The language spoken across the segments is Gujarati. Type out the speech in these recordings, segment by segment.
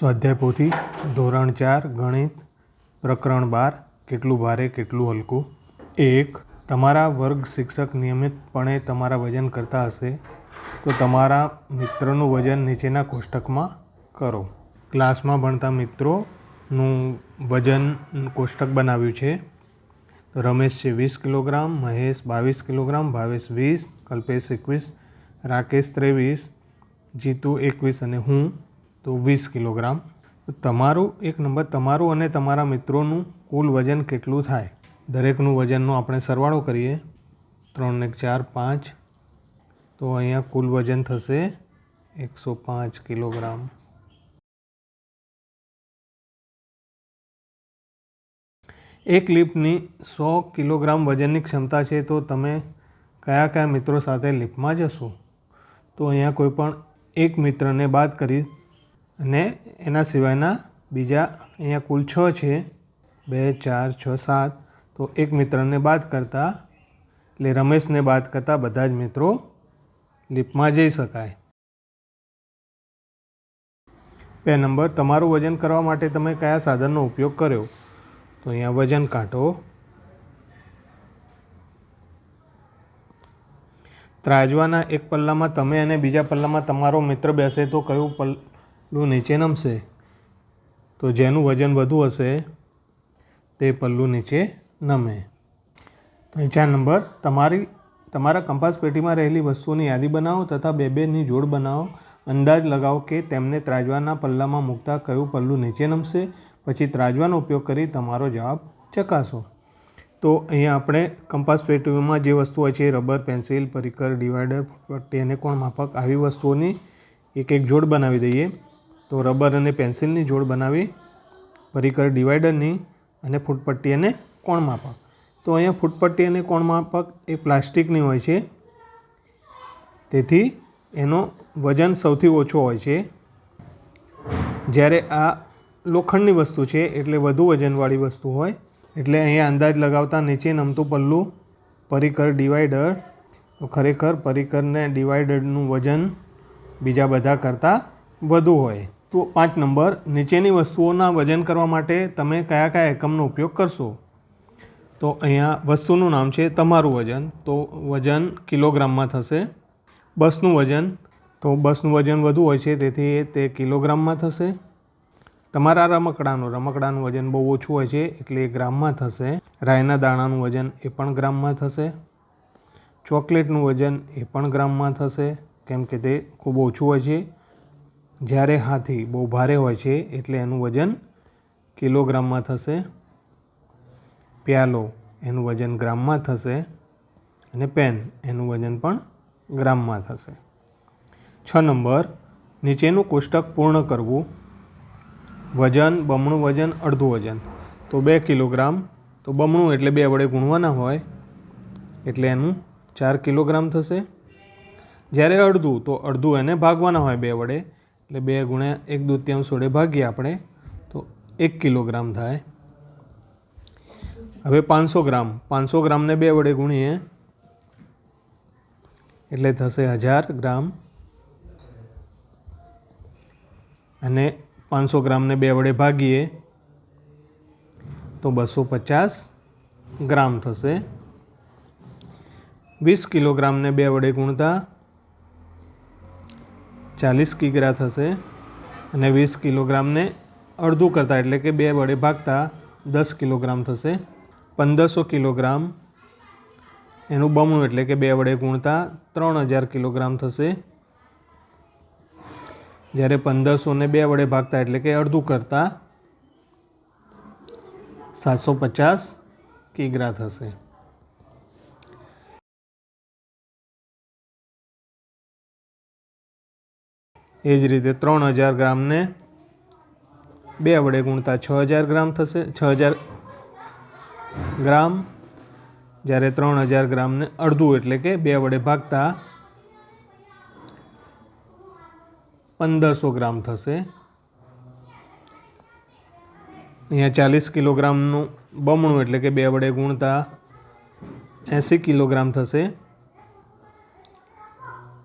સ્વાધ્યાય પોથી ધોરણ 4 ગણિત પ્રકરણ 12 કેટલું ભારે કેટલું હલકું. 1. તમારા વર્ગ શિક્ષક નિયમિતપણે તમારા વજન કરતા હશે તો તમારા મિત્રનું વજન નીચેના કોષ્ટકમાં કરો. ક્લાસમાં ભણતા મિત્રોનું વજન કોષ્ટક બનાવ્યું છે. તો રમેશ છે 20 કિલોગ્રામ, મહેશ 22 કિલોગ્રામ, ભાવેશ 20, કલ્પેશ 21, રાકેશ 23, જીતુ 21 અને હું તો 20 કિલોગ્રામ. તમારું એક નંબર તમારું અને તમારા મિત્રોનું કુલ વજન કેટલું થાય? દરેકનું વજનનો આપણે સરવાળો કરીએ. 3 ને 4 5, તો અહીંયા કુલ વજન થશે 105 કિલોગ્રામ. એક લિફ્ટની 100 કિલોગ્રામ વજનની ક્ષમતા છે તો તમે કયા કયા મિત્રો સાથે લિફ્ટમાં જશો? તો અહીંયા કોઈ પણ એક મિત્રને બાદ કરી અને એના સિવાયના બીજા અહીંયા કુલ 6 છે. 2 4 6 7, તો એક મિત્રને બાદ કરતાં એટલે રમેશને બાદ કરતાં બધા જ મિત્રો લિફ્ટમાં જઈ શકાય. 2 નંબર તમારું વજન કરવા માટે તમે કયા સાધનનો ઉપયોગ કર્યો? તો અહીંયા વજન કાંટો, ત્રાજવાના એક પલ્લામાં તમે અને બીજા પલ્લામાં તમારો મિત્ર બેસે તો કયું પલ્લું નીચે નમશે? તો જેનું વજન વધુ હશે તે પલ્લું નીચે નમે. તો 4 નંબર તમારા કંપાસ પેટીમાં રહેલી વસ્તુઓની યાદી બનાવો તથા બે-બેની જોડ બનાવો. અંદાજ લગાવો કે તેમને ત્રાજવાના પલ્લામાં મૂકતા કયું પલ્લું નીચે નમશે. પછી ત્રાજવાનો ઉપયોગ કરી તમારો જવાબ ચકાસો. તો અહીંયા આપણે કંપાસ પેટીમાં જે વસ્તુ હોય છે રબર, પેન્સિલ, પરિકર, ડિવાઈડર, ફૂટપટ્ટી અને કોણ માપક આવી વસ્તુઓની એક એક જોડ બનાવી દઈએ. તો રબર અને પેન્સિલની જોડ બનાવી, પરિકર ડિવાઈડરની અને ફૂટપટ્ટી અને કોણ માપક. તો અહીંયા ફૂટપટ્ટી અને કોણ માપક એ પ્લાસ્ટિકની હોય છે, તેથી એનો વજન સૌથી ઓછો હોય છે. જ્યારે આ લોખંડની વસ્તુ છે એટલે વધુ વજનવાળી વસ્તુ હોય. એટલે અહીંયા અંદાજ લગાવતા નીચે નમતું પલ્લું પરિકર ડિવાઈડર, તો ખરેખર પરિકરને ડિવાઈડરનું વજન બીજા બધા કરતાં વધુ હોય. તો 5 નંબર નીચેની વસ્તુઓના વજન કરવા માટે તમે કયા કયા એકમનો ઉપયોગ કરશો? તો અહીંયા વસ્તુનું નામ છે તમારું વજન, તો વજન કિલોગ્રામમાં થશે. બસનું વજન, તો બસનું વજન વધુ હોય છે તેથી તે કિલોગ્રામમાં થશે. તમારા રમકડાનું વજન બહુ ઓછું હોય છે એટલે એ ગ્રામમાં થશે. રાયના દાણાનું વજન એ પણ ગ્રામમાં થશે. ચોકલેટનું વજન એ પણ ગ્રામમાં થશે કેમ કે તે ખૂબ ઓછું હોય છે. જ્યારે હાથી બહુ ભારે હોય છે એટલે એનું વજન કિલોગ્રામમાં થશે. પ્યાલો એનું વજન ગ્રામમાં થશે અને પેન એનું વજન પણ ગ્રામમાં થશે. 6 નંબર નીચેનું કોષ્ટક પૂર્ણ કરવું. વજન, બમણું વજન, અડધું વજન. તો 2 કિલોગ્રામ, તો બમણું એટલે 2 વડે ગુણવાના હોય એટલે એનું 4 કિલોગ્રામ થશે. જ્યારે અડધું, તો અડધું એને ભાગવાના હોય 2 વડે એટલે 2 ગુણ્યા 1/2 વડે ભાગીએ આપણે તો 1 કિલોગ્રામ થાય. હવે 500 ગ્રામ, 500 ગ્રામને 2 વડે ગુણીએ એટલે થશે 1000 ગ્રામ અને 500 ગ્રામને 2 વડે ભાગીએ તો 250 ગ્રામ થશે. 20 કિલોગ્રામને 2 વડે ગુણતા 40 કિગ્રા થશે અને 20 કિલોગ્રામને અડધું કરતાં એટલે કે 2 વડે ભાગતા 10 કિલોગ્રામ થશે. 1500 કિલોગ્રામ એનું બમણું એટલે કે 2 વડે ગુણતા 3000 કિલોગ્રામ થશે. જ્યારે 1500ને 2 વડે ભાગતા એટલે કે અડધું કરતાં 750 કિગ્રા થશે. એ જ રીતે 3000 ગ્રામને 2 વડે ગુણતા 6000 ગ્રામ થશે. 6000 ગ્રામ, જ્યારે 3000 ગ્રામને અડધું એટલે કે 2 વડે ભાગતા 1500 ગ્રામ થશે. અહીંયા 40 કિલોગ્રામનું બમણું એટલે કે 2 વડે ગુણતા 80 કિલોગ્રામ થશે.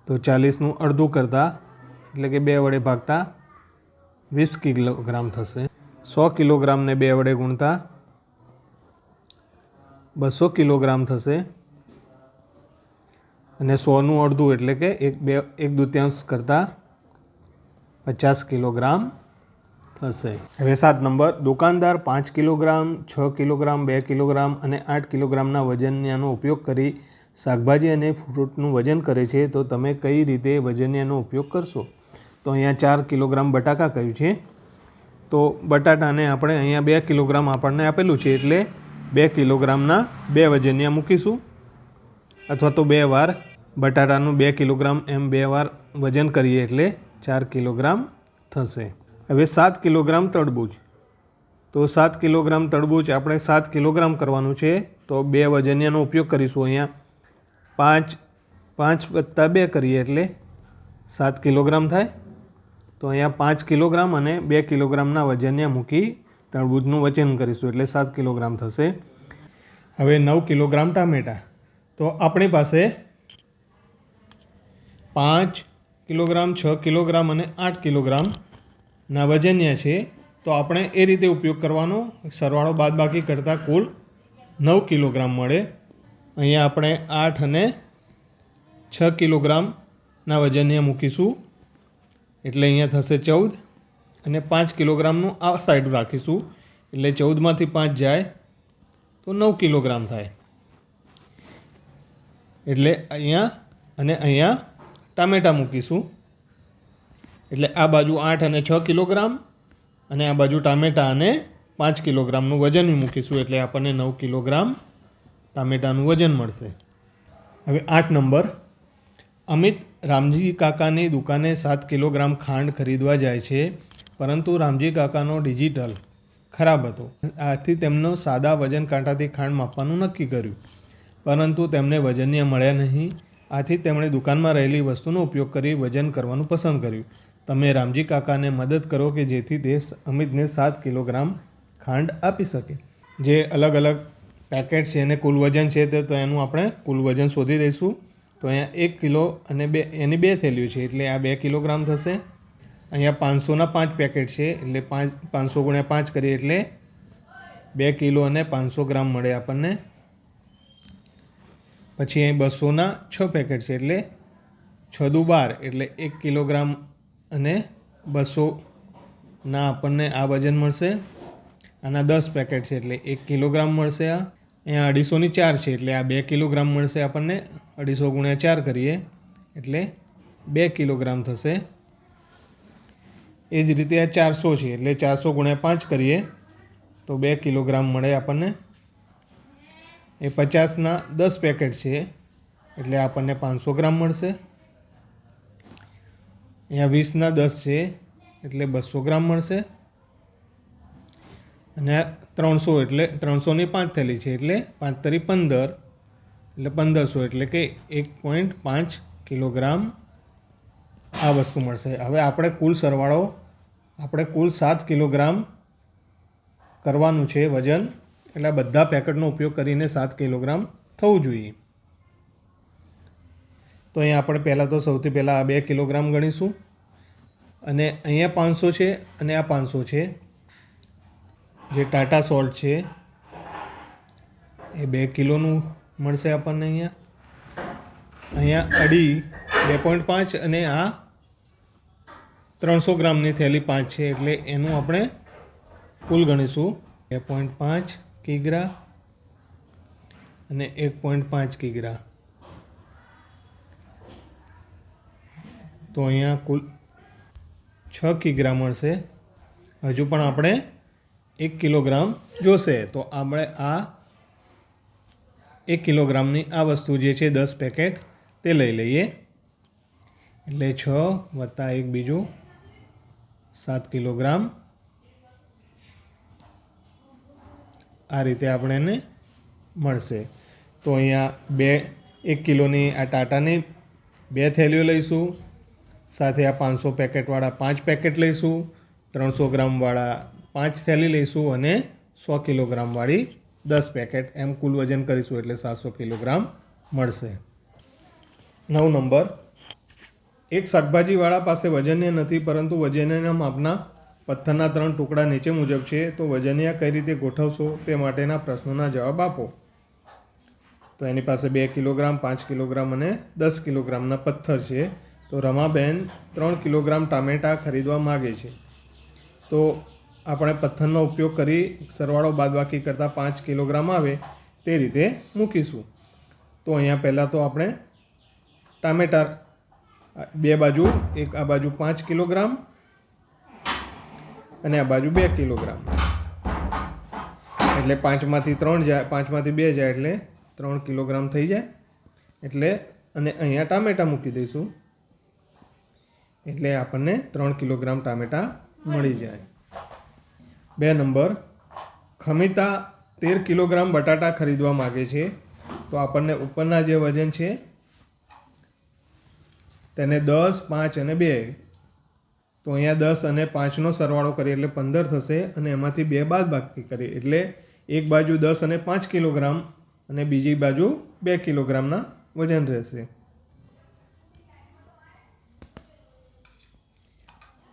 તો 40નું અડધું કરતાં એટલે કે 2 વડે ભાગતા 20 કિલોગ્રામ થશે. 100 કિલોગ્રામને 2 વડે ગુણતા 200 કિલોગ્રામ થશે. અને 100નું અડધું એટલે કે 1/2 કરતાં 50 કિલોગ્રામ થશે. હવે 7 નંબર, દુકાનદાર 5 કિલોગ્રામ, 6 કિલોગ્રામ, 2 કિલોગ્રામ અને 8 કિલોગ્રામના વજનિયાનો ઉપયોગ કરી શાકભાજી અને ફ્રૂટનું વજન કરે છે, તો તમે કઈ રીતે વજનિયાનો ઉપયોગ કરશો? તો અહીંયા 4 કિલોગ્રામ બટાકા કહ્યું છે, તો બટાટાને આપણે અહીંયા 2 કિલોગ્રામ આપણને આપેલું છે, એટલે 2 કિલોગ્રામના 2 વજનિયા મૂકીશું, અથવા તો 2 વાર બટાટાનું 2 કિલોગ્રામ એમ 2 વાર વજન કરીએ એટલે 4 કિલોગ્રામ થશે. હવે 7 કિલોગ્રામ તરબૂચ, તો 7 કિલોગ્રામ તરબૂચ આપણે 7 કિલોગ્રામ કરવાનું છે, તો 2 વજનિયાનો ઉપયોગ કરીશું. અહીંયા 5 + 2 કરીએ એટલે 7 કિલોગ્રામ થાય. તો અહીંયા 5 કિલોગ્રામ અને 2 કિલોગ્રામના વજનિયા મૂકી તરબૂચનું વજન કરીશું એટલે 7 કિલોગ્રામ થશે. હવે 9 કિલોગ્રામ ટામેટાં, તો આપણી પાસે 5 કિલોગ્રામ, 6 કિલોગ્રામ અને 8 કિલોગ્રામના વજનિયા છે, તો આપણે એ રીતે ઉપયોગ કરવાનો, સરવાળો બાદબાકી કરતાં કુલ 9 કિલોગ્રામ મળે. અહીંયા આપણે 8 અને 6 કિલોગ્રામના વજનિયા મૂકીશું એટલે અહીંયા થશે 14, અને 5 કિલોગ્રામનું આ સાઈડ રાખીશું એટલે 14માંથી 5 જાય તો 9 કિલોગ્રામ થાય. એટલે અહીંયા અને અહીંયા ટામેટાં મૂકીશું એટલે આ બાજુ 8 અને 6 કિલોગ્રામ અને આ બાજુ ટામેટાં અને 5 કિલોગ્રામનું વજન મૂકીશું એટલે આપણને 9 કિલોગ્રામ ટામેટાનું વજન મળશે. હવે 8 નંબર, અમિત રામજી કાકાની દુકાને 7 કિલોગ્રામ ખાંડ ખરીદવા જાય છે, પરંતુ રામજી કાકાનો ડિજિટલ ખરાબ હતો. આથી તેમનો સાદા વજન કાંટાથી ખાંડ માપવાનું નક્કી કર્યું, પરંતુ તેમને વજનિયા મળ્યા નહીં. આથી તેમણે દુકાનમાં રહેલી વસ્તુનો ઉપયોગ કરી વજન કરવાનું પસંદ કર્યું. તમે રામજી કાકાને મદદ કરો કે જેથી તે અમિતને 7 કિલોગ્રામ ખાંડ આપી શકે. જે અલગ અલગ પેકેટ છે અને કુલ વજન છે તો એનું આપણે કુલ વજન શોધી દઈશું. તો અહીંયા 1 કિલો અને એની 2 થેલીઓ છે એટલે આ 2 કિલોગ્રામ થશે. અહીંયા 500ના 5 પેકેટ છે એટલે 500 × 5 કરીએ એટલે 2 કિલો અને 500 ગ્રામ મળે આપણને. પછી અહીં 200ના 6 પેકેટ છે એટલે 6 દુ 12 એટલે 1 કિલોગ્રામ અને 200ના આપણને આ વજન મળશે. આના 10 પેકેટ છે એટલે 1 કિલોગ્રામ મળશે. અહીંયા 250ની 4 છે એટલે આ 2 કિલોગ્રામ મળશે આપણને. 250 × 4 કરીએ એટલે 2 કિલોગ્રામ થશે. એ જ રીતે આ 400 છે એટલે 400 × 5 કરીએ તો 2 કિલોગ્રામ મળે આપણને. એ 50ના 10 પેકેટ છે એટલે આપણને 500 ગ્રામ મળશે. અહીંયા 20ના 10 છે એટલે 200 ગ્રામ મળશે. અને 300 એટલે 300ની 5 થેલી છે એટલે 5 તરી 15 એટલે 1500 એટલે કે 1.5 કિલોગ્રામ આ વસ્તુ મળશે. હવે આપણે કુલ સરવાળો આપણે કુલ 7 કિલોગ્રામ કરવાનું છે વજન, એટલે બધા પેકેટનો ઉપયોગ કરીને 7 કિલોગ્રામ થવું જોઈએ. તો અહીંયા આપણે પહેલાં તો સૌથી પહેલાં આ 2 કિલોગ્રામ ગણીશું, અને અહીંયા 500 છે અને આ 500 છે. જે ટાટા સોલ્ટ છે એ 2 કિલોનું મળશે આપણને. અહીંયા અડી 2.5 અને આ 300 ગ્રામની થેલી 5 છે એટલે એનું આપણે કુલ ગણીશું. 2.5 કિગ્રા અને 1.5 કિગ્રા, તો અહીંયા કુલ 6 કિગ્રા મળશે. હજુ પણ આપણે 1 કિલોગ્રામ જોશે, તો આપણે આ 1 કિલોગ્રામની આ વસ્તુ જે છે 10 પેકેટ તે લઈ લઈએ એટલે 6 + 1 બીજું 7 કિલોગ્રામ. આ રીતે આપણને મળશે. તો અહીંયા 1 કિલોની આ ટાટાની 2 થેલીઓ લઈશું, સાથે આ 500 પેકેટવાળા 5 પેકેટ લઈશું, 300 ગ્રામવાળા 5 થેલી લઈશું અને 100 કિલોગ્રામવાળી 10 પેકેટ, એમ કુલ વજન કરીશું એટલે 700 કિલોગ્રામ મળશે. 9 નંબર, એક શાકભાજીવાળા પાસે વજનિયા નથી પરંતુ વજનિયાના માપના પથ્થરના 3 ટુકડા નીચે મુજબ છે, તો વજનિયા કઈ રીતે ગોઠવશો તે માટેના પ્રશ્નોના જવાબ આપો. તો એની પાસે 2 કિલોગ્રામ, 5 કિલોગ્રામ અને 10 કિલોગ્રામના પથ્થર છે. તો રમાબેન 3 કિલોગ્રામ ટામેટાં ખરીદવા માગે છે. તો આપણે પથ્થરનો ઉપયોગ કરી સરવાળો બાદબાકી કરતાં 5 કિલોગ્રામ આવે તે રીતે મૂકીશું. તો અહીંયા પહેલાં તો આપણે ટામેટાં બે બાજુ, એક આ બાજુ 5 કિલોગ્રામ અને આ બાજુ 2 કિલોગ્રામ, એટલે 5માંથી 3 જાય, 5માંથી 2 જાય એટલે 3 કિલોગ્રામ થઈ જાય. એટલે અને અહીંયા ટામેટાં મૂકી દઈશું એટલે આપણને 3 કિલોગ્રામ ટામેટાં મળી જાય. 2 નંબર, ખમિતા 13 કિલોગ્રામ બટાટા ખરીદવા માગે છે. તો આપણને ઉપરના જે વજન છે તેને 10, 5 અને 2, તો અહીંયા 10 અને 5નો સરવાળો કરીએ એટલે 15 થશે અને એમાંથી 2 બાદબાકી કરીએ એટલે એક બાજુ 10 અને 5 કિલોગ્રામ અને બીજી બાજુ 2 કિલોગ્રામના વજન રહેશે.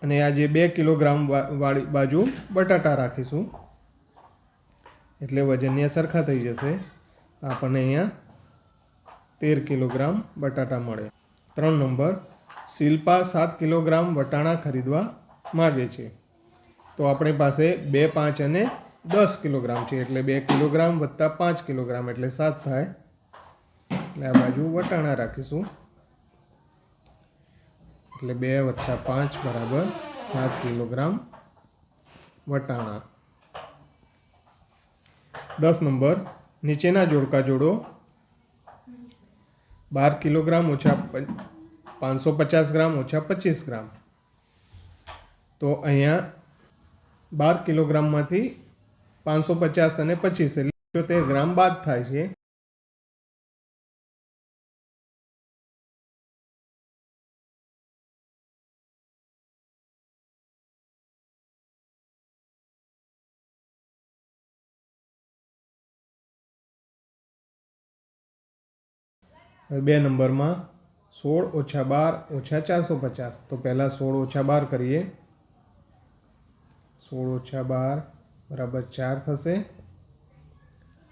અને આ જે 2 કિલોગ્રામ વાળી બાજુ બટાટા રાખીશું એટલે વજનની સરખા થઈ જશે. આપણને અહીંયા 13 કિલોગ્રામ બટાટા મળે. 3 નંબર, શિલ્પા 7 કિલોગ્રામ વટાણા ખરીદવા માગે છે. તો આપણી પાસે 2, 5 અને 10 કિલોગ્રામ છે એટલે 2 કિલોગ્રામ વત્તા 5 કિલોગ્રામ એટલે 7 થાય. એટલે આ બાજુ વટાણા રાખીશું એટલે 2 વત્તા 5 બરાબર 7 કિલોગ્રામ વટાણા. 10 નંબર, નીચેના જોડકા જોડો. 12 કિલોગ્રામ ઓછા 550 ગ્રામ ઓછા 25 ગ્રામ. તો અહીંયા 12 કિલોગ્રામમાંથી 550 અને 25 એટલે 78 ગ્રામ બાદ થાય છે. હવે 2 નંબરમાં 16 ઓછા 12 ઓછા 450. તો પહેલાં 16 ઓછા 12 કરીએ. 16 ઓછા 12 બરાબર 4 થશે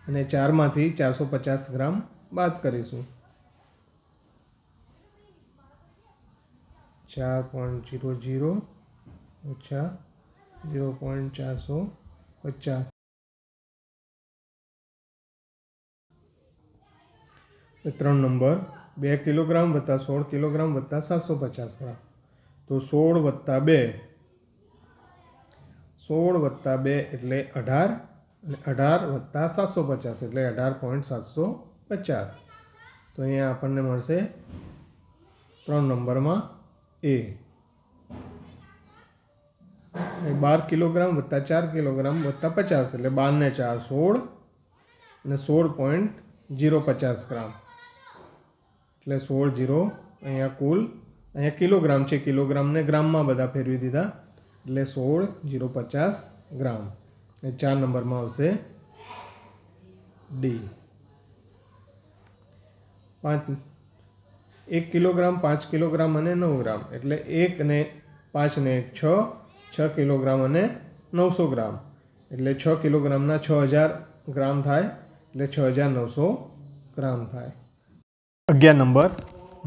અને 4માંથી 450 ગ્રામ બાદ કરીશું. 4.00 ઓછા 0.450. 3 નંબર, 2 કિલોગ્રામ વત્તા 16 કિલોગ્રામ વત્તા 750 ગ્રામ. તો 16 વત્તા 2, 16 વત્તા 2 એટલે 18 અને 18 વત્તા 750 એટલે 18.750. તો અહીંયા આપણને મળશે 3 નંબરમાં એ. 12 કિલોગ્રામ વત્તા 4 કિલોગ્રામ વત્તા 50 એટલે 12 ને 4 16 અને 16.050 ગ્રામ એટલે 16 અહીંયા કુલ, અહીંયા કિલોગ્રામ છે, કિલોગ્રામને ગ્રામમાં બધા ફેરવી દીધા એટલે 16.050 ગ્રામ. એ 4 નંબરમાં આવશે ડી. 1 કિલોગ્રામ, 5 કિલોગ્રામ અને 9 ગ્રામ એટલે 1 ને 5 ને 6, 6 કિલોગ્રામ અને 900 ગ્રામ એટલે 6 કિલોગ્રામના 6000 ગ્રામ થાય એટલે 6900 ગ્રામ થાય. 11 નંબર,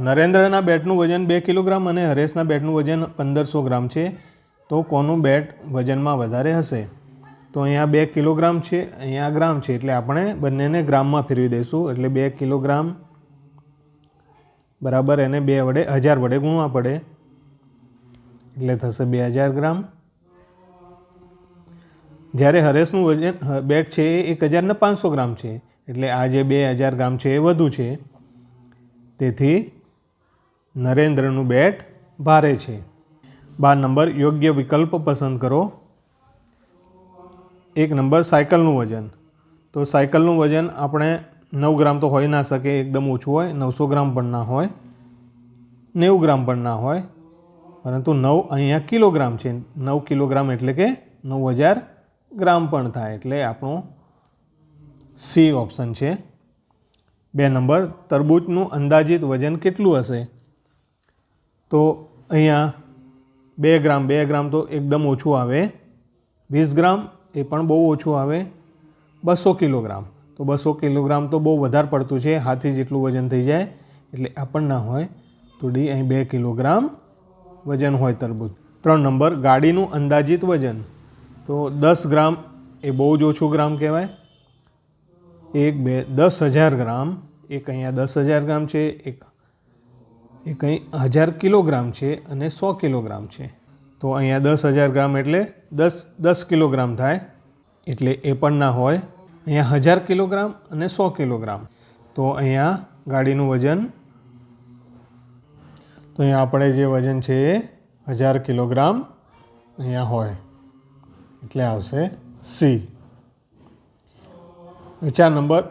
નરેન્દ્રના બેટનું વજન 2 કિલોગ્રામ અને હરેશના બેટનું વજન 1500 ગ્રામ છે. તો કોનું બેટ વજનમાં વધારે હશે? તો અહીંયા 2 કિલોગ્રામ છે, અહીંયા ગ્રામ છે એટલે આપણે બંનેને ગ્રામમાં ફેરવી દઈશું એટલે 2 કિલોગ્રામ બરાબર એને 2 વડે 1000 વડે ગુણવા પડે એટલે થશે 2000 ગ્રામ. જ્યારે હરેશનું વજન બેટ છે એ 1500 ગ્રામ છે એટલે આ જે 2000 ગ્રામ છે એ વધુ છે, તેથી નરેન્દ્રનું બેટ ભારે છે. 12 નંબર, યોગ્ય વિકલ્પ પસંદ કરો. 1 નંબર, સાયકલનું વજન. તો સાયકલનું વજન આપણે 9 ગ્રામ તો હોઈ ના શકે, એકદમ ઓછું હોય, 900 ગ્રામ પણ ના હોય, 90 ગ્રામ પણ ના હોય, પરંતુ 9 અહીંયા કિલોગ્રામ છે. 9 કિલોગ્રામ એટલે કે 9000 ગ્રામ પણ થાય એટલે આપણું સી ઓપ્શન છે. 2 નંબર, તરબૂચનું અંદાજિત વજન કેટલું હશે? તો અહીંયા 2 ગ્રામ તો એકદમ ઓછું આવે, 20 ગ્રામ એ પણ બહુ ઓછું આવે, 200 કિલોગ્રામ તો 200 કિલોગ્રામ તો બહુ વધારે પડતું છે, હાથી જેટલું વજન થઈ જાય, એટલે આ પણ ના હોય. તો ડી અહીં 2 કિલોગ્રામ વજન હોય તરબૂચ. 3 નંબર ગાડીનું અંદાજિત વજન. તો 10 ગ્રામ એ બહુ જ ઓછું ગ્રામ કહેવાય. 1 2 10,000 ગ્રામ, એક અહીંયા 10,000 ગ્રામ છે, એક અહીં 1000 કિલોગ્રામ છે અને 100 કિલોગ્રામ છે. તો અહીંયા 10,000 ગ્રામ એટલે 10 કિલોગ્રામ થાય, એટલે એ પણ ના હોય. અહીંયા 1000 કિલોગ્રામ અને 100 કિલોગ્રામ. તો અહીંયા ગાડીનું વજન, તો અહીંયા આપણે જે વજન છે એ 1000 કિલોગ્રામ અહીંયા હોય, એટલે આવશે સી. 4 નંબર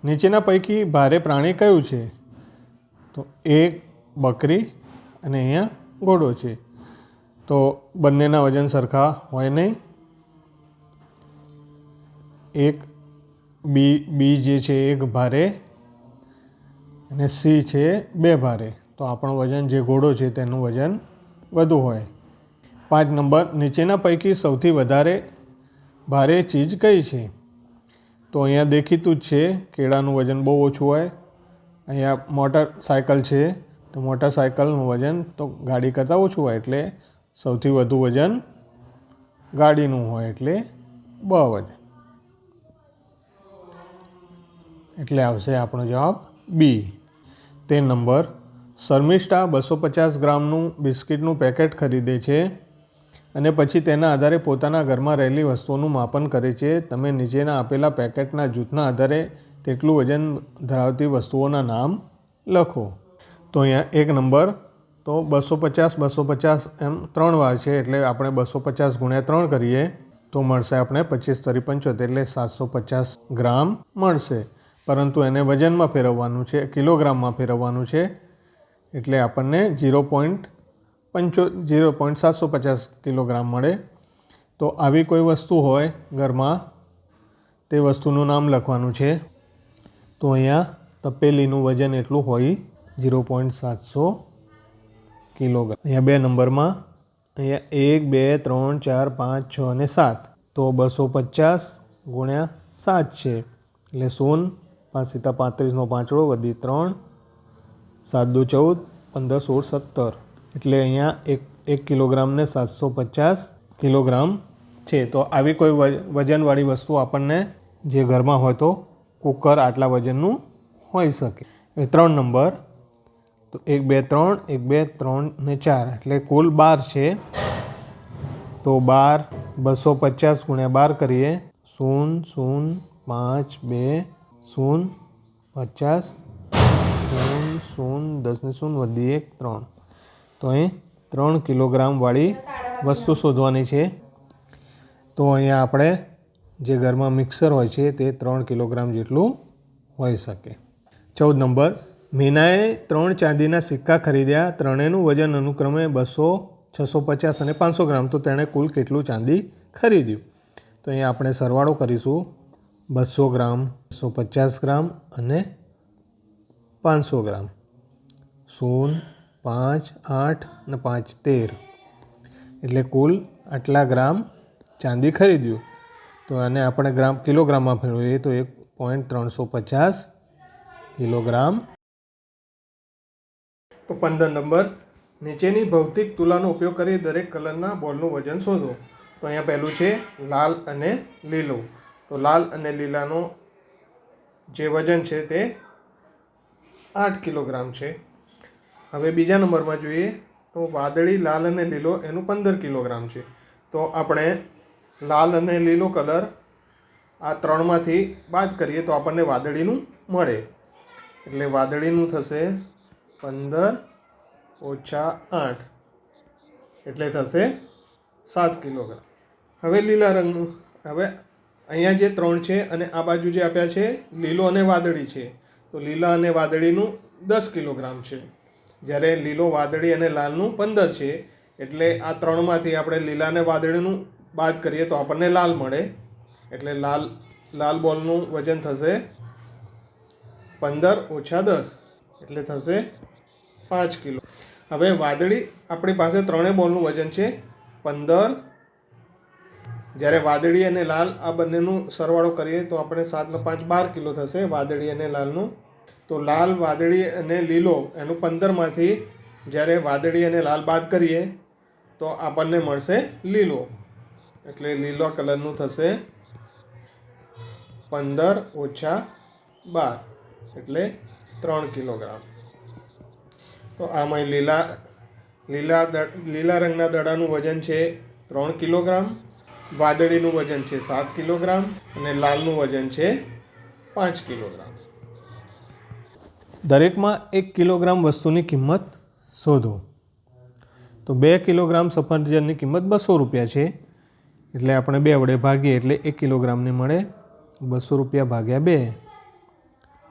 નીચેના પૈકી ભારે પ્રાણી કયું છે? તો એક બકરી અને અહીંયા ઘોડો છે. તો બંનેના વજન સરખા હોય નહીં. એક બી જે છે એક ભારે અને સી છે 2 ભારે. તો આપણું વજન જે ઘોડો છે તેનું વજન વધુ હોય. 5 નંબર નીચેના પૈકી સૌથી વધારે ભારે ચીજ કઈ છે? તો અહીંયા દેખીતું જ છે, કેળાનું વજન બહુ ઓછું હોય. અહીંયા મોટરસાયકલ છે, તો મોટરસાયકલનું વજન તો ગાડી કરતાં ઓછું હોય, એટલે સૌથી વધુ વજન ગાડીનું હોય, એટલે બ વજન. એટલે આવશે આપણો જવાબ બી. 13 નંબર શર્મિષ્ઠા 250 ગ્રામનું બિસ્કિટનું પેકેટ ખરીદે છે અને પછી તેના આધારે પોતાના ઘરમાં રહેલી વસ્તુઓનું માપન કરે છે. તમે નીચેના આપેલા પેકેટના જૂથના આધારે તેટલું વજન ધરાવતી વસ્તુઓના નામ લખો. તો અહીંયા 1 નંબર તો 250 એમ 3 વાર છે, એટલે આપણે 250 ગુણ્યા 3 કરીએ તો મળશે આપણે 25 તરી 75, એટલે 750 ગ્રામ મળશે. પરંતુ એને વજનમાં ફેરવવાનું છે, કિલોગ્રામમાં ફેરવવાનું છે, એટલે આપણને 0.750 કિલોગ્રામ મળે. તો આવી કોઈ વસ્તુ હોય ઘરમાં, તે વસ્તુનું નામ લખવાનું છે. તો અહીંયા તપેલીનું વજન એટલું હોય 0.700 કિલોગ્રામ. અહીંયા 2 નંબરમાં અહીંયા 1 2 3 4 5 6 અને 7, તો 250 ગુણ્યા 7 છે, એટલે 0 5 × 35નો પાંચડો વધી 3 7 2 14 15 16 17, એટલે અહીંયા 1 કિલોગ્રામને 750 કિલોગ્રામ છે. તો આવી કોઈ વજનવાળી વસ્તુ આપણને જે ઘરમાં હોય તો કુકર આટલા વજનનું હોઈ શકે. 3 નંબર તો 1 2 3 1 2 3 ને 4, એટલે કુલ 12 છે. તો 12 250 ગુણ્યા 12 કરીએ 0 0 5 2 0 50 0 0 10 ને 0 વધી 1 3. તો અહીં 3 કિલોગ્રામવાળી વસ્તુ શોધવાની છે. તો અહીંયા આપણે જે ઘરમાં મિક્સર હોય છે તે 3 કિલોગ્રામ જેટલું હોઈ શકે. 14 નંબર મીનાએ 3 ચાંદીના સિક્કા ખરીદ્યા, ત્રણેયનું વજન અનુક્રમે 200 650 અને 500 ગ્રામ. તો તેણે કુલ કેટલું ચાંદી ખરીદ્યું? તો અહીંયા આપણે સરવાળો કરીશું. 200 ગ્રામ 250 ગ્રામ અને 500 ગ્રામ. 0 5 8 અને 5 13, એટલે કુલ આટલા ગ્રામ ચાંદી ખરીદ્યું. તો આને આપણે કિલોગ્રામમાં ફેરવીએ તો 1.350 કિલોગ્રામ. તો 15 નંબર નીચેની ભૌતિક તુલાનો ઉપયોગ કરી દરેક કલરના બોલનું વજન શોધો. તો અહીંયા પહેલું છે લાલ અને લીલો. તો લાલ અને લીલાનો જે વજન છે તે 8 કિલોગ્રામ છે. હવે બીજા નંબરમાં જોઈએ તો વાદળી, લાલ અને લીલો એનું 15 કિલોગ્રામ છે. તો આપણે લાલ અને લીલો કલર આ ત્રણમાંથી બાદ કરીએ તો આપણને વાદળીનું મળે, એટલે વાદળીનું થશે 15 ઓછા 8, એટલે થશે 7 કિલોગ્રામ. હવે લીલા રંગનું, હવે અહીંયા જે 3 છે અને આ બાજુ જે આપ્યા છે લીલો અને વાદળી છે, તો લીલા અને વાદળીનું 10 કિલોગ્રામ છે, જ્યારે લીલો, વાદળી અને લાલનું 15 છે. એટલે આ ત્રણમાંથી આપણે લીલા અને વાદળીનું બાદ કરીએ તો આપણને લાલ મળે, એટલે લાલ બોલનું વજન થશે 15 ઓછા 10, એટલે થશે 5 કિલો. હવે વાદળી આપણી પાસે ત્રણેય બોલનું વજન છે 15, જ્યારે વાદળી અને લાલ આ બંનેનું સરવાળો કરીએ તો આપણે 7 ને 5 12 કિલો થશે વાદળી અને લાલનું. તો લાલ, વાદળી અને લીલો એનું 15માંથી જ્યારે વાદળી અને લાલ બાદ કરીએ તો આપણને મળશે લીલો, એટલે લીલા કલરનું થશે 15 ઓછા 12 એટલે 3 કિલોગ્રામ. તો આમાં લીલા રંગના દડાનું વજન છે 3 કિલોગ્રામ, વાદળીનું વજન છે 7 કિલોગ્રામ અને લાલનું વજન છે 5 કિલોગ્રામ. દરેકમાં 1 કિલોગ્રામ વસ્તુની કિંમત શોધો. તો 2 કિલોગ્રામ સફરજનની કિંમત 200 રૂપિયા છે, એટલે આપણે 2 વડે ભાગીએ એટલે 1 કિલોગ્રામની મળે. 200 રૂપિયા ભાગ્યા 2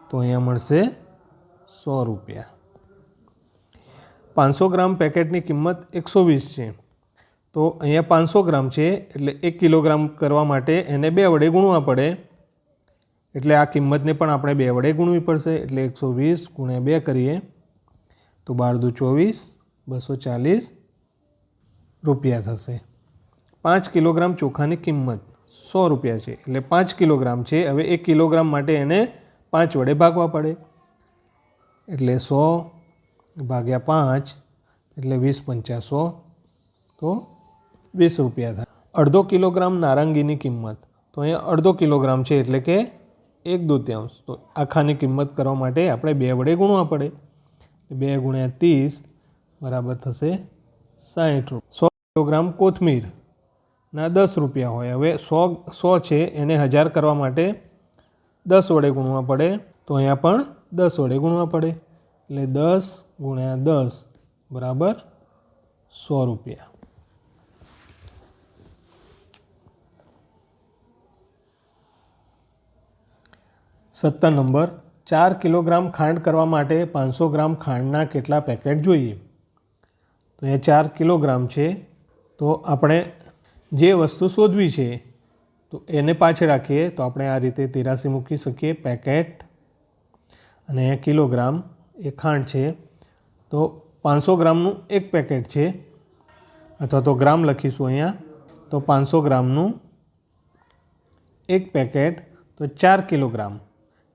તો અહીંયા મળશે 100 રૂપિયા. 500 ગ્રામ પેકેટની કિંમત 120 છે, તો અહીંયા 500 ગ્રામ છે એટલે 1 કિલોગ્રામ કરવા માટે એને 2 વડે ગુણવા પડે, એટલે આ કિંમતને પણ આપણે 2 વડે ગુણવી પડશે. એટલે 120 ગુણ્યા 2 કરીએ તો 12 દુ 24, 240 રૂપિયા થશે. 5 કિલોગ્રામ ચોખાની કિંમત 100 રૂપિયા છે, એટલે 5 કિલોગ્રામ છે. હવે 1 કિલોગ્રામ માટે એને 5 વડે ભાગવા પડે, એટલે 100 ભાગ્યા 5 એટલે 20 પંચા 100 તો 20 રૂપિયા થાય. અડધો કિલોગ્રામ નારંગીની કિંમત, તો અહીંયા અડધો કિલોગ્રામ છે એટલે કે 1/2. તો આખાની કિંમત કરવા માટે આપણે 2 વડે ગુણવા પડે. 2 ગુણ્યા 30 બરાબર થશે 60 રૂપિયા. 100 કિલોગ્રામ કોથમીરના 10 રૂપિયા હોય. હવે 100 છે એને 1000 કરવા માટે 10 વડે ગુણવા પડે, તો અહીંયા પણ 10 વડે ગુણવા પડે, એટલે 10 ગુણ્યા 10 બરાબર 100 રૂપિયા. સત્તર નંબર, 4 કિલોગ્રામ ખાંડ કરવા માટે 500 ગ્રામ ખાંડના કેટલા પેકેટ જોઈએ? તો અહીંયા 4 કિલોગ્રામ છે, તો આપણે જે વસ્તુ શોધવી છે તો એને પાછળ રાખીએ તો આપણે આ રીતે 83 મૂકી શકીએ પેકેટ, અને અહીંયા કિલોગ્રામ એ ખાંડ છે, તો 500 ગ્રામનું એક પેકેટ છે, અથવા તો ગ્રામ લખીશું અહીંયા. તો 500 ગ્રામનું એક પેકેટ, તો 4 કિલોગ્રામ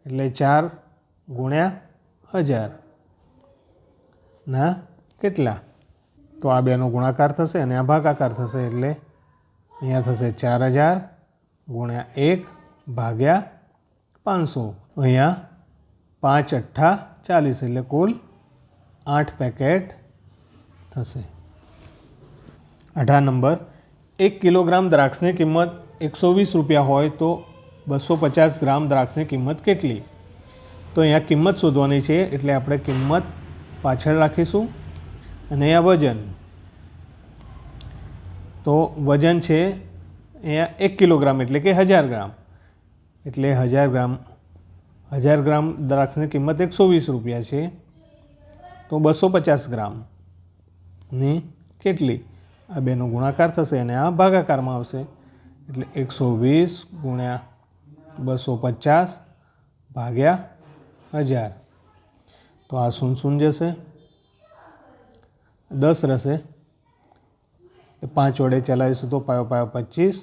એટલે 4 ગુણ્યા 1000 ના કેટલા? તો આ બેનો ગુણાકાર થશે અને આ ભાગાકાર થશે, એટલે અહીંયા થશે 4000 ગુણ્યા 1 ભાગ્યા 500. અહીંયા 5 અઠ્ઠા 40 એટલે કુલ 8 પેકેટ થશે. 18 નંબર, 1 કિલોગ્રામ દ્રાક્ષની કિંમત 120 રૂપિયા હોય તો 250 ગ્રામ દ્રાક્ષની કિંમત કેટલી? તો અહીંયા કિંમત શોધવાની છે, એટલે આપણે કિંમત પાછળ રાખીશું, અને અહીંયા વજન, તો વજન છે અહીંયા 1 કિલોગ્રામ એટલે કે 1000 ગ્રામ, એટલે 1000 ગ્રામ દ્રાક્ષની કિંમત 120 રૂપિયા છે, તો 250 ગ્રામની કેટલી? આ બેનો ગુણાકાર થશે અને આ ભાગાકારમાં આવશે, એટલે 120 ગુણ્યા 250 ભાગ્યા 1000, તો આ 0 જશે, 10 રહેશે, 5 વડે ચલાવીશું તો 5 5 25,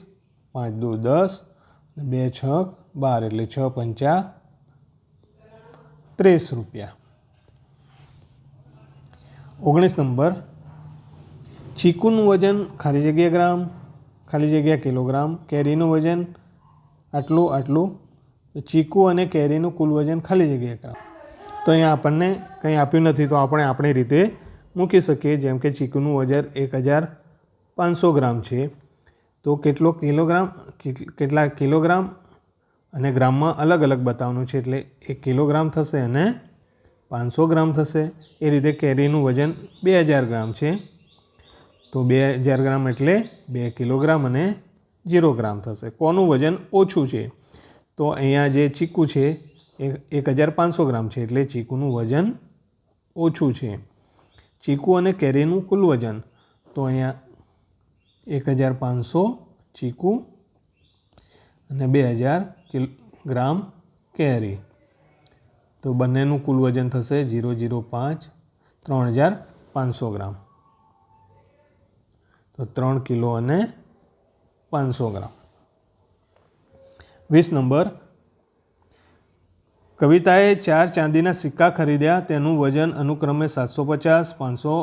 5 2 10, 2 6 12 એટલે 6 પંચા 30 રૂપિયા. 19 નંબર, ચીકુનું વજન ખાલી જગ્યા ગ્રામ, ખાલી જગ્યા કિલોગ્રામ, કેરીનું વજન આટલું આટલું, તો ચીકુ અને કેરીનું કુલ વજન ખાલી જગ્યા ગ્રામ. તો અહીંયા આપણને કંઈ આપ્યું નથી, તો આપણે આપણી રીતે મૂકી શકીએ. જેમ કે ચીકુનું વજન 1500 ગ્રામ છે, તો કેટલા કિલોગ્રામ અને ગ્રામમાં અલગ અલગ બતાવવાનું છે, એટલે 1 કિલોગ્રામ થશે અને 500 ગ્રામ થશે. એ રીતે કેરીનું વજન 2000 ગ્રામ છે, તો 2000 ગ્રામ એટલે 2 કિલોગ્રામ અને 0 ગ્રામ થશે. કોનું વજન ઓછું છે? તો અહીંયા જે ચીકુ છે એ 1500 ગ્રામ છે, એટલે ચીકુનું વજન ઓછું છે. ચીકુ અને કેરીનું કુલ વજન, તો અહીંયા 1500 ચીકુ અને 2000 ગ્રામ કેરી, તો બંનેનું કુલ વજન થશે 005 3000 500 ગ્રામ. તો 3 કિલો અને 500 ગ્રામ. 20 નંબર, કવિતાએ 4 ચાંદીના સિક્કા ખરીદ્યા. તેનું વજન અનુક્રમે 750, 500,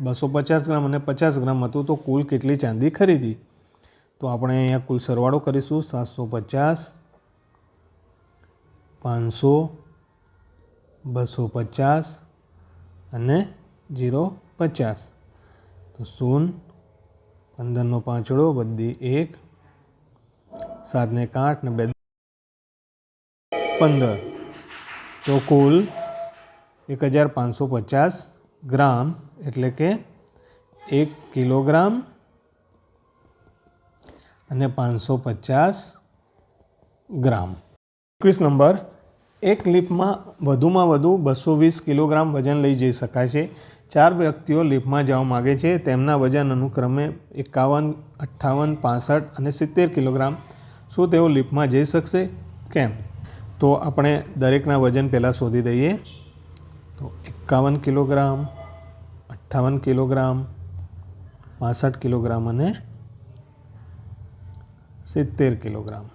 250 ગ્રામ અને 50 ગ્રામ હતું. તો કુલ કેટલી ચાંદી ખરીદી? તો આપણે અહીંયા કુલ સરવાળો કરીશું. 750, 500, 250 અને 050. તો 0, 15નો પાંચડો, બધી 1, 7 ને 8 ને 2 15. તો કુલ 1550 ગ્રામ એટલે કે 1 કિલોગ્રામ અને 550 ગ્રામ. 21 નંબર, એક લિફ્ટમાં વધુમાં વધુ 220 કિલોગ્રામ વજન લઈ જઈ શકાય છે. 4 વ્યક્તિઓ લિફ્ટમાં જવા માગે છે. તેમના વજન અનુક્રમે 51, 58, 65 અને 70 કિલોગ્રામ. શું તેઓ લિફ્ટમાં જઈ શકશે? કેમ? તો આપણે દરેકના વજન પહેલાં શોધી દઈએ. તો 51 કિલોગ્રામ, 58 કિલોગ્રામ, 65 કિલોગ્રામ અને 70 કિલોગ્રામ.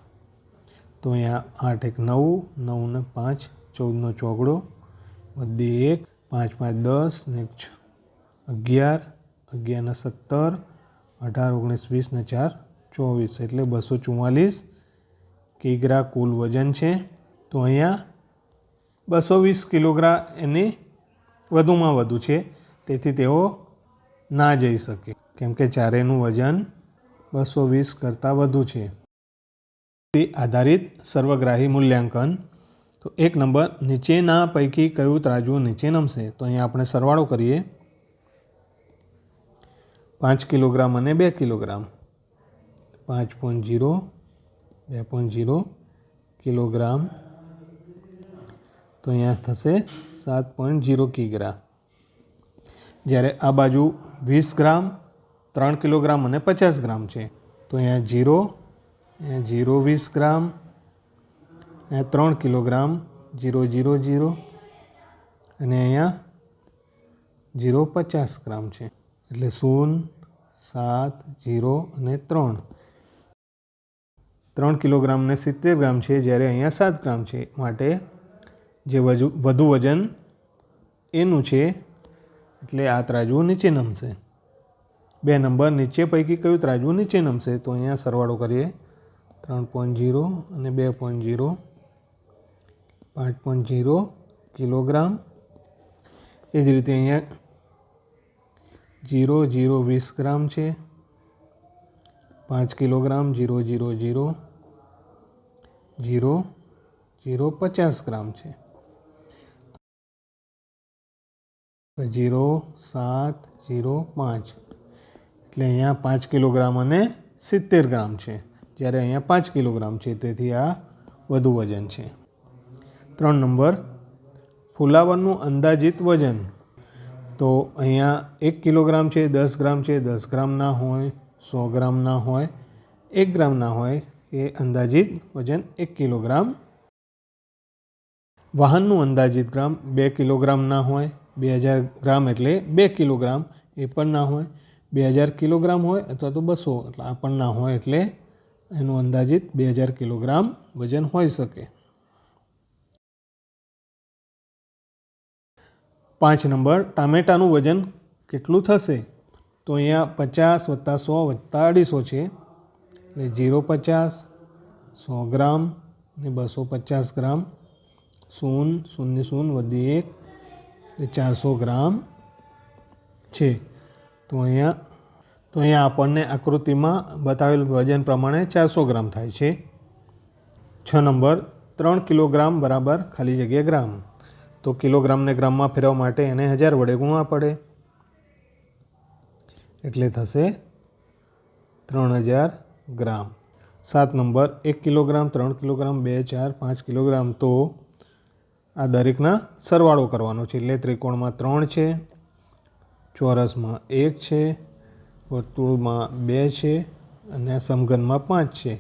તો અહીંયા 8 1 9, 9 ને 5 14નો ચોગડો, બધી 1, 5 5 10 ને 11, 11 ને 17, 18 19 20 ને 4 24 એટલે 244 કિગ્રા કુલ વજન છે. તો અહીંયા 220 કિલોગ્રામ એની વધુમાં વધુ છે. તેથી તેઓ ના જઈ શકે કેમ કે ચારેયનું વજન 220 કરતાં વધુ છે. આધારિત સર્વગ્રાહી મૂલ્યાંકન. તો 1 નંબર, નીચેના પૈકી કયું ત્રાજવું નીચે નમશે? તો અહીંયા આપણે સરવાળો કરીએ. 5 કિલોગ્રામ અને 2 કિલોગ્રામ. 5.0, 2.0 કિલોગ્રામ. તો અહીંયા થશે 7.0 કિગ્રા. જ્યારે આ બાજુ 20 ગ્રામ, 3 કિલોગ્રામ અને 50 ગ્રામ છે. તો અહીંયા 0, અહીંયા 0 20 ગ્રામ, અહીંયા 3 કિલોગ્રામ, 0 0 0 અને અહીંયા 0 50 ગ્રામ છે. એટલે 0, 7, 0 અને 3. 3 કિલોગ્રામ ને 70 ગ્રામ છે, જ્યારે અહીંયા 7 ગ્રામ છે. માટે જે વધુ વજન એનું છે એટલે આ ત્રાજવું નીચે નમશે. 2 નંબર, નીચે પૈકી કયું ત્રાજવું નીચે નમશે? તો અહીંયા સરવાળો કરીએ. 3.0 અને 2.0, 5.0 કિલોગ્રામ. એ જ રીતે અહીંયા 0 0 20 ગ્રામ છે, 5 કિલોગ્રામ, 0 0 0 0 0 50 ગ્રામ છે. 0 7 0 5 એટલે અહીંયા 5 કિલોગ્રામ અને 70 ગ્રામ છે, જ્યારે અહીંયા 5 કિલોગ્રામ છે. તેથી આ વધુ વજન છે. 3 નંબર, ફુલાવરનું અંદાજિત વજન. તો અહીંયા 1 કિલોગ્રામ છે, 10 ગ્રામ છે, 10 ગ્રામ ના હોય, 100 ગ્રામ ના હોય, 1 ગ્રામ ના હોય. એ અંદાજિત વજન 1 કિલોગ્રામ. વાહનનું અંદાજિત ગ્રામ 2 કિલોગ્રામ ના હોય, 2000 ગ્રામ એટલે 2 કિલોગ્રામ એ પણ ના હોય, 2000 કિલોગ્રામ હોય અથવા તો 200 એટલે આ પણ ના હોય. એટલે એનું અંદાજિત 2000 કિલોગ્રામ વજન હોઈ શકે. 5 નંબર, ટામેટાનું વજન કેટલું થશે? તો અહીંયા 50 + 100 + 250 છે. એટલે 0.50, 100 ગ્રામ અને 250 ગ્રામ. 0 0 0 વધી 1 એટલે 400 ગ્રામ છે. તો અહીંયા આપણને આકૃતિમાં બતાવેલ વજન પ્રમાણે 400 ગ્રામ થાય છે. 6 નંબર, 3 કિલોગ્રામ બરાબર ખાલી જગ્યા ગ્રામ. તો કિલોગ્રામને ગ્રામમાં ફેરવવા માટે એને 1000 વડે ગુણવા પડે. એટલે થશે 3000 ગ્રામ. 7 નંબર, 1 કિલોગ્રામ, 3 કિલોગ્રામ, 2, 4, 5 કિલોગ્રામ. તો આ દરેકના સરવાળો કરવાનો છે. એટલે ત્રિકોણમાં 3 છે, ચોરસમાં 1 છે, વર્તુળમાં 2 છે અને સમઘનમાં 5 છે.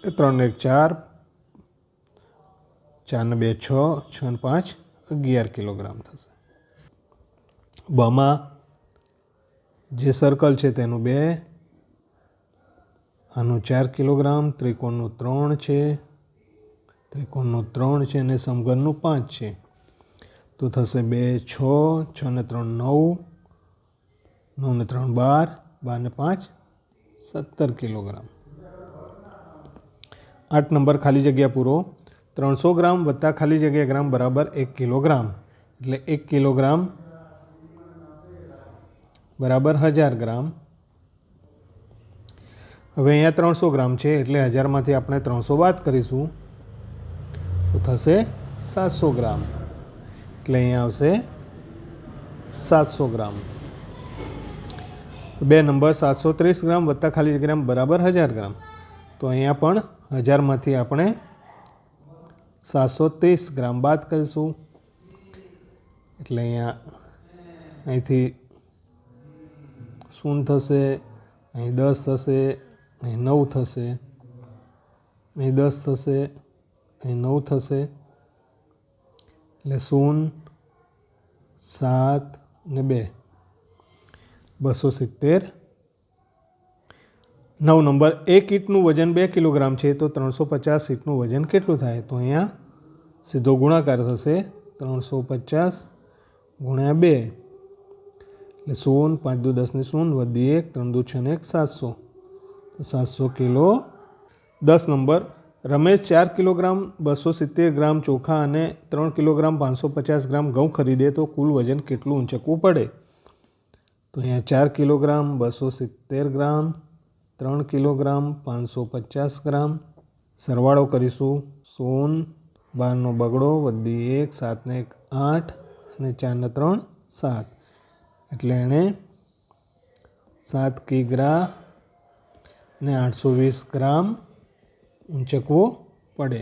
3 ને 1 4, 4 ને 2 6, 6 ને 5 11 કિલોગ્રામ થશે. બમાં જે સર્કલ છે તેનું 2, આનું 4 કિલોગ્રામ, ત્રિકોણનું 3 છે, ત્રિકોણનું 3 છે અને સમઘનનું 5 છે. તો થશે 2 6, 6 ને 3 9, 9 ને 3 12, 12 ને 5 17 કિલોગ્રામ. 8 નંબર ખાલી જગ્યા પૂરો. 300 ગ્રામ વત્તા ખાલી જગ્યા ગ્રામ બરાબર 1 કિલોગ્રામ. એટલે 1 કિલોગ્રામ બરાબર 1000 ગ્રામ. હવે અહીંયા 300 ગ્રામ છે એટલે 1000માંથી આપણે 300 બાદ કરીશું તો થશે 700 ગ્રામ. એટલે અહીંયા આવશે 700 ગ્રામ. 2 નંબર 730 ગ્રામ વત્તા ખાલી ગ્રામ બરાબર 1000 ગ્રામ. તો અહીંયા પણ 1000માંથી આપણે 730 ગ્રામ બાદ કરીશું. એટલે અહીંથી 0 થશે, અહીં 10 થશે, અહીં 9 થશે, અહીં 10 થશે, અહીં 9 થશે. એટલે 0, 7 ને 2 270. 9 નંબર 1 ઈંટનું વજન 2 કિલોગ્રામ છે તો 350 ઈંટનું વજન કેટલું થાય? તો અહીંયા સીધો ગુણાકાર થશે 350 ગુણ્યા 2 એટલે 0, 5 દુ 10 ને 0, વધી 1, 3 દુ 6 ને 1, 700. તો 700 કિલો. 10 નંબર રમેશ 4 કિલોગ્રામ 270 ગ્રામ ચોખા અને 3 કિલોગ્રામ 550 ગ્રામ ઘઉં ખરીદે તો કુલ વજન કેટલું ઊંચકવું પડે? તો અહીંયા 4 કિલોગ્રામ 270 ગ્રામ, 3 કિલોગ્રામ 550 ગ્રામ, સરવાળો કરીશું. 0, 12 નો બગડો, વધી 1, 7 ને 1, 8 અને 4 ને 3, 7. એટલે એણે 7 કિગ્રા અને 820 ગ્રામ ઊંચકવું પડે.